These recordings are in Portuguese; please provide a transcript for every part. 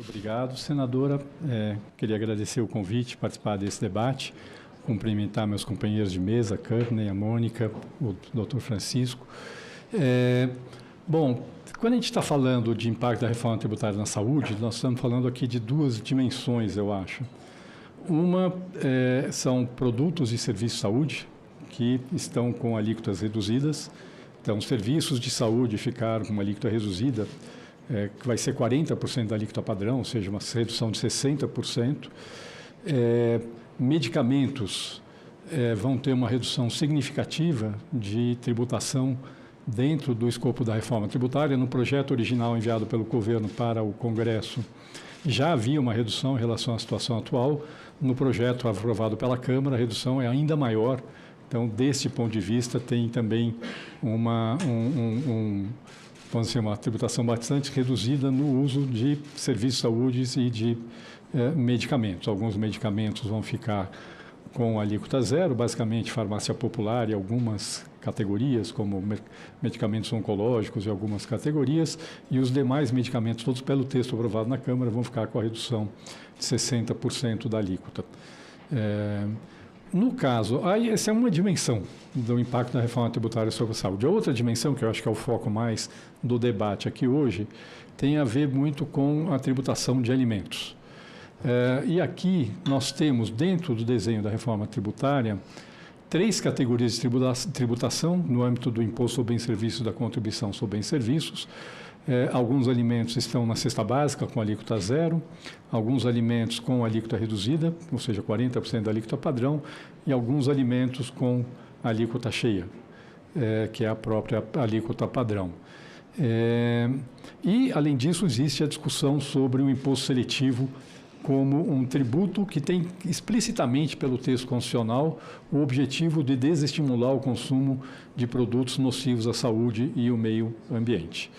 Obrigado, senadora. Queria agradecer o convite, participar desse debate, cumprimentar meus companheiros de mesa, a Courtney, a Mônica, o Dr. Francisco. Bom, quando a gente está falando de impacto da reforma tributária na saúde, nós estamos falando aqui de duas dimensões, eu acho. Uma são produtos e serviços de saúde que estão com alíquotas reduzidas. Então, os serviços de saúde ficaram com uma alíquota reduzida, que vai ser 40% da alíquota padrão, ou seja, uma redução de 60%. Medicamentos vão ter uma redução significativa de tributação dentro do escopo da reforma tributária. No projeto original enviado pelo governo para o Congresso, já havia uma redução em relação à situação atual. No projeto aprovado pela Câmara, a redução é ainda maior. Então, desse ponto de vista, tem também vamos dizer, uma tributação bastante reduzida no uso de serviços de saúde e de medicamentos. Alguns medicamentos vão ficar com alíquota zero, basicamente farmácia popular e algumas categorias, como medicamentos oncológicos e algumas categorias, e os demais medicamentos, todos pelo texto aprovado na Câmara, vão ficar com a redução de 60% da alíquota. No caso, essa é uma dimensão do impacto da reforma tributária sobre a saúde. A outra dimensão, que eu acho que é o foco mais do debate aqui hoje, tem a ver muito com a tributação de alimentos. E aqui nós temos, dentro do desenho da reforma tributária, 3 categorias de tributação no âmbito do imposto sobre bens e serviços e da contribuição sobre bens e serviços. Alguns alimentos estão na cesta básica com alíquota zero, alguns alimentos com alíquota reduzida, ou seja, 40% da alíquota padrão, e alguns alimentos com alíquota cheia, que é a própria alíquota padrão. E, além disso, existe a discussão sobre o imposto seletivo como um tributo que tem explicitamente pelo texto constitucional o objetivo de desestimular o consumo de produtos nocivos à saúde e ao meio ambiente.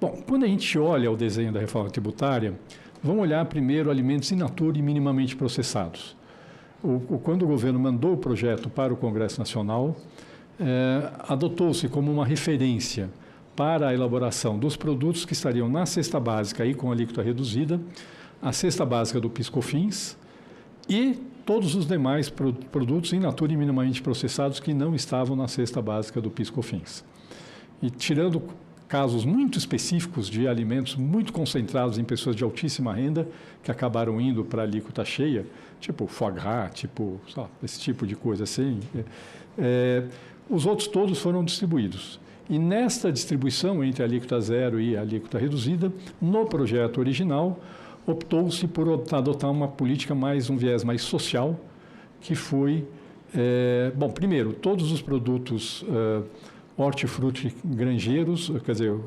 Bom, quando a gente olha o desenho da reforma tributária, vamos olhar primeiro alimentos in natura e minimamente processados. Quando o governo mandou o projeto para o Congresso Nacional, adotou-se como uma referência para a elaboração dos produtos que estariam na cesta básica e com alíquota reduzida, a cesta básica do PIS/COFINS e todos os demais produtos in natura e minimamente processados que não estavam na cesta básica do PIS/COFINS. E tirando casos muito específicos de alimentos muito concentrados em pessoas de altíssima renda que acabaram indo para a alíquota cheia, tipo foie gras, esse tipo de coisa assim, os outros todos foram distribuídos. E nesta distribuição entre a alíquota zero e a alíquota reduzida, no projeto original, optou-se por adotar uma política um viés mais social, que foi, bom, primeiro, todos os produtos hortifrutigranjeiros, quer dizer,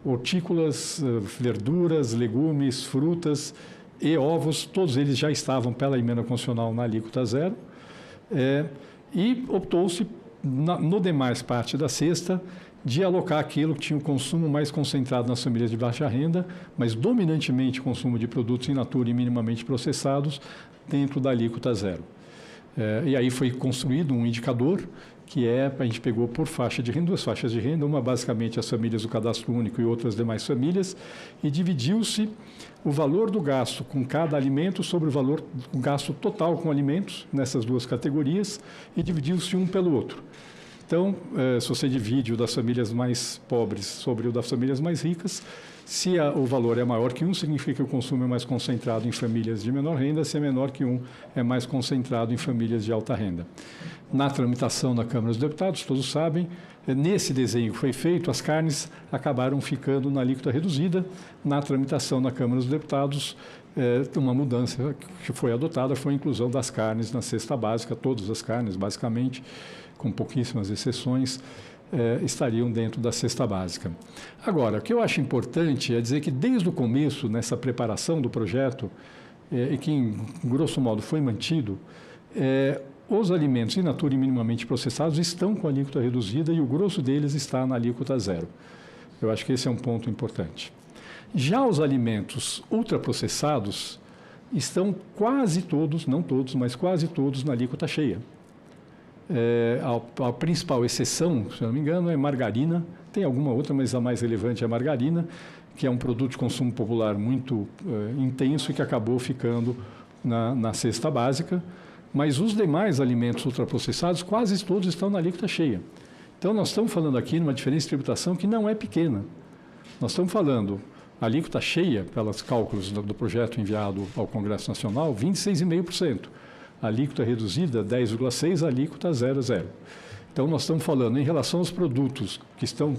hortícolas, verduras, legumes, frutas e ovos, todos eles já estavam pela emenda constitucional na alíquota zero, e optou-se, no demais parte da cesta, de alocar aquilo que tinha o consumo mais concentrado nas famílias de baixa renda, mas dominantemente consumo de produtos in natura e minimamente processados dentro da alíquota zero. E aí foi construído um indicador que a gente pegou por faixa de renda, 2 faixas de renda, uma basicamente as famílias do cadastro único e outras demais famílias, e dividiu-se o valor do gasto com cada alimento sobre o gasto total com alimentos, nessas 2 categorias, e dividiu-se um pelo outro. Então, se você divide o das famílias mais pobres sobre o das famílias mais ricas, se o valor é maior que 1, significa que o consumo é mais concentrado em famílias de menor renda, se é menor que 1, é mais concentrado em famílias de alta renda. Na tramitação na Câmara dos Deputados, todos sabem, nesse desenho que foi feito, as carnes acabaram ficando na alíquota reduzida. Na tramitação na Câmara dos Deputados, uma mudança que foi adotada foi a inclusão das carnes na cesta básica, todas as carnes, basicamente, com pouquíssimas exceções, estariam dentro da cesta básica. Agora, o que eu acho importante é dizer que desde o começo, nessa preparação do projeto, e que em grosso modo foi mantido, os alimentos in natura e minimamente processados estão com a alíquota reduzida e o grosso deles está na alíquota zero. Eu acho que esse é um ponto importante. Já os alimentos ultraprocessados estão quase todos, não todos, mas quase todos na alíquota cheia. A principal exceção, se não me engano, é margarina. Tem alguma outra, mas a mais relevante é a margarina, que é um produto de consumo popular muito intenso e que acabou ficando na cesta básica, mas os demais alimentos ultraprocessados, quase todos estão na alíquota cheia. Então, nós estamos falando aqui de uma diferença de tributação que não é pequena. Nós estamos falando, a alíquota cheia, pelos cálculos do projeto enviado ao Congresso Nacional, 26,5%. A alíquota reduzida, 10,6%, a alíquota 0,0%. Então, nós estamos falando, em relação aos produtos que estão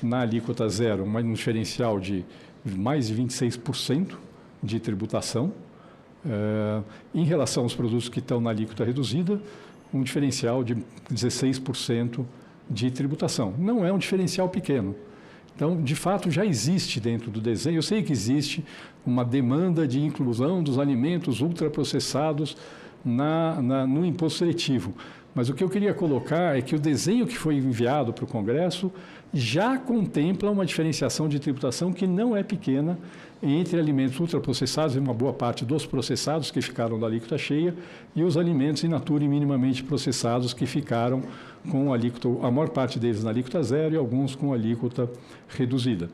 na alíquota zero, um diferencial de mais de 26% de tributação. Em relação aos produtos que estão na alíquota reduzida, um diferencial de 16% de tributação. Não é um diferencial pequeno. Então, de fato, já existe dentro do desenho, eu sei que existe uma demanda de inclusão dos alimentos ultraprocessados no imposto seletivo. Mas o que eu queria colocar é que o desenho que foi enviado para o Congresso já contempla uma diferenciação de tributação que não é pequena entre alimentos ultraprocessados, e uma boa parte dos processados que ficaram da alíquota cheia, e os alimentos in natura e minimamente processados que ficaram com alíquota, a maior parte deles na alíquota zero e alguns com alíquota reduzida.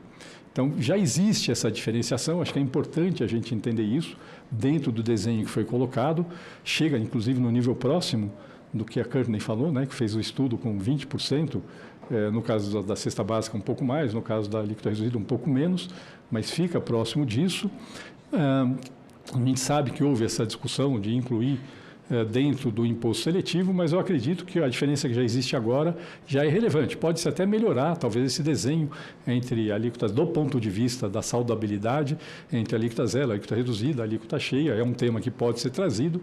Então, já existe essa diferenciação, acho que é importante a gente entender isso dentro do desenho que foi colocado, chega inclusive no nível próximo do que a Courtney falou, né, que fez o estudo com 20%, no caso da cesta básica um pouco mais, no caso da alíquota reduzida um pouco menos, mas fica próximo disso. A gente sabe que houve essa discussão de incluir dentro do imposto seletivo, mas eu acredito que a diferença que já existe agora já é relevante. Pode-se até melhorar, talvez, esse desenho entre alíquotas do ponto de vista da saudabilidade, entre a alíquota zero, a alíquota reduzida, a alíquota cheia, é um tema que pode ser trazido,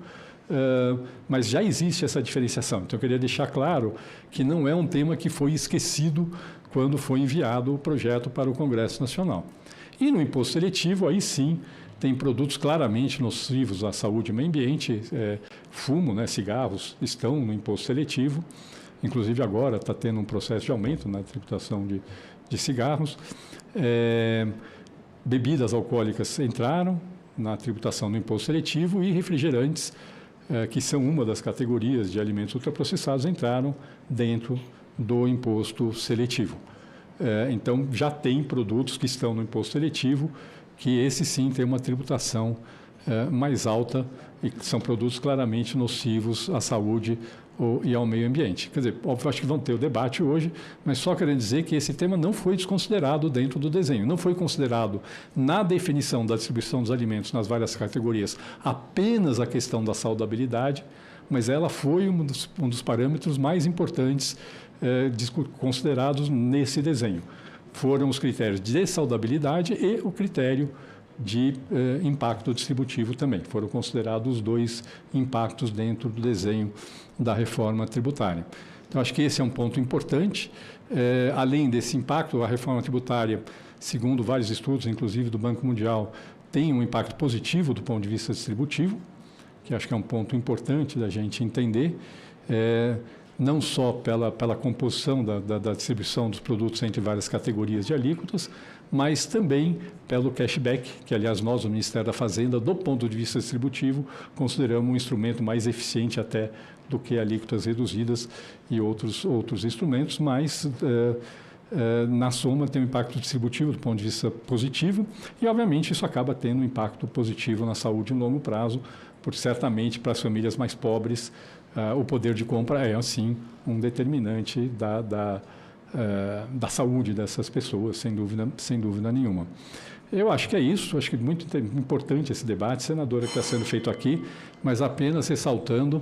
mas já existe essa diferenciação. Então, eu queria deixar claro que não é um tema que foi esquecido quando foi enviado o projeto para o Congresso Nacional. E no imposto seletivo, aí sim, tem produtos claramente nocivos à saúde e meio ambiente, fumo, né, cigarros, estão no imposto seletivo. Inclusive, agora está tendo um processo de aumento na tributação de cigarros. Bebidas alcoólicas entraram na tributação do imposto seletivo e refrigerantes, que são uma das categorias de alimentos ultraprocessados, entraram dentro do imposto seletivo. Então, já tem produtos que estão no imposto seletivo, que esse sim tem uma tributação mais alta e são produtos claramente nocivos à saúde e ao meio ambiente. Quer dizer, óbvio, acho que vão ter o debate hoje, mas só querendo dizer que esse tema não foi desconsiderado dentro do desenho, não foi considerado na definição da distribuição dos alimentos nas várias categorias apenas a questão da saudabilidade, mas ela foi um dos parâmetros mais importantes considerados nesse desenho. Foram os critérios de saudabilidade e o critério de impacto distributivo também. Foram considerados os dois impactos dentro do desenho da reforma tributária. Então, acho que esse é um ponto importante. Além desse impacto, a reforma tributária, segundo vários estudos, inclusive do Banco Mundial, tem um impacto positivo do ponto de vista distributivo, que acho que é um ponto importante da gente entender, não só pela composição da distribuição dos produtos entre várias categorias de alíquotas, mas também pelo cashback, que, aliás, nós, o Ministério da Fazenda, do ponto de vista distributivo, consideramos um instrumento mais eficiente até do que alíquotas reduzidas e outros instrumentos, mas, na soma, tem um impacto distributivo do ponto de vista positivo e, obviamente, isso acaba tendo um impacto positivo na saúde em longo prazo, porque, certamente, para as famílias mais pobres, o poder de compra é, assim, um determinante da saúde dessas pessoas, sem dúvida nenhuma. Eu acho que é isso, acho que é muito importante esse debate, senadora, que está sendo feito aqui, mas apenas ressaltando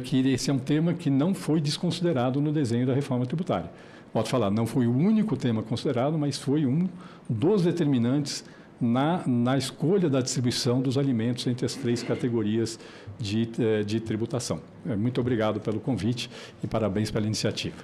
que esse é um tema que não foi desconsiderado no desenho da reforma tributária. Pode falar, não foi o único tema considerado, mas foi um dos determinantes na escolha da distribuição dos alimentos entre as três categorias de tributação. Muito obrigado pelo convite e parabéns pela iniciativa.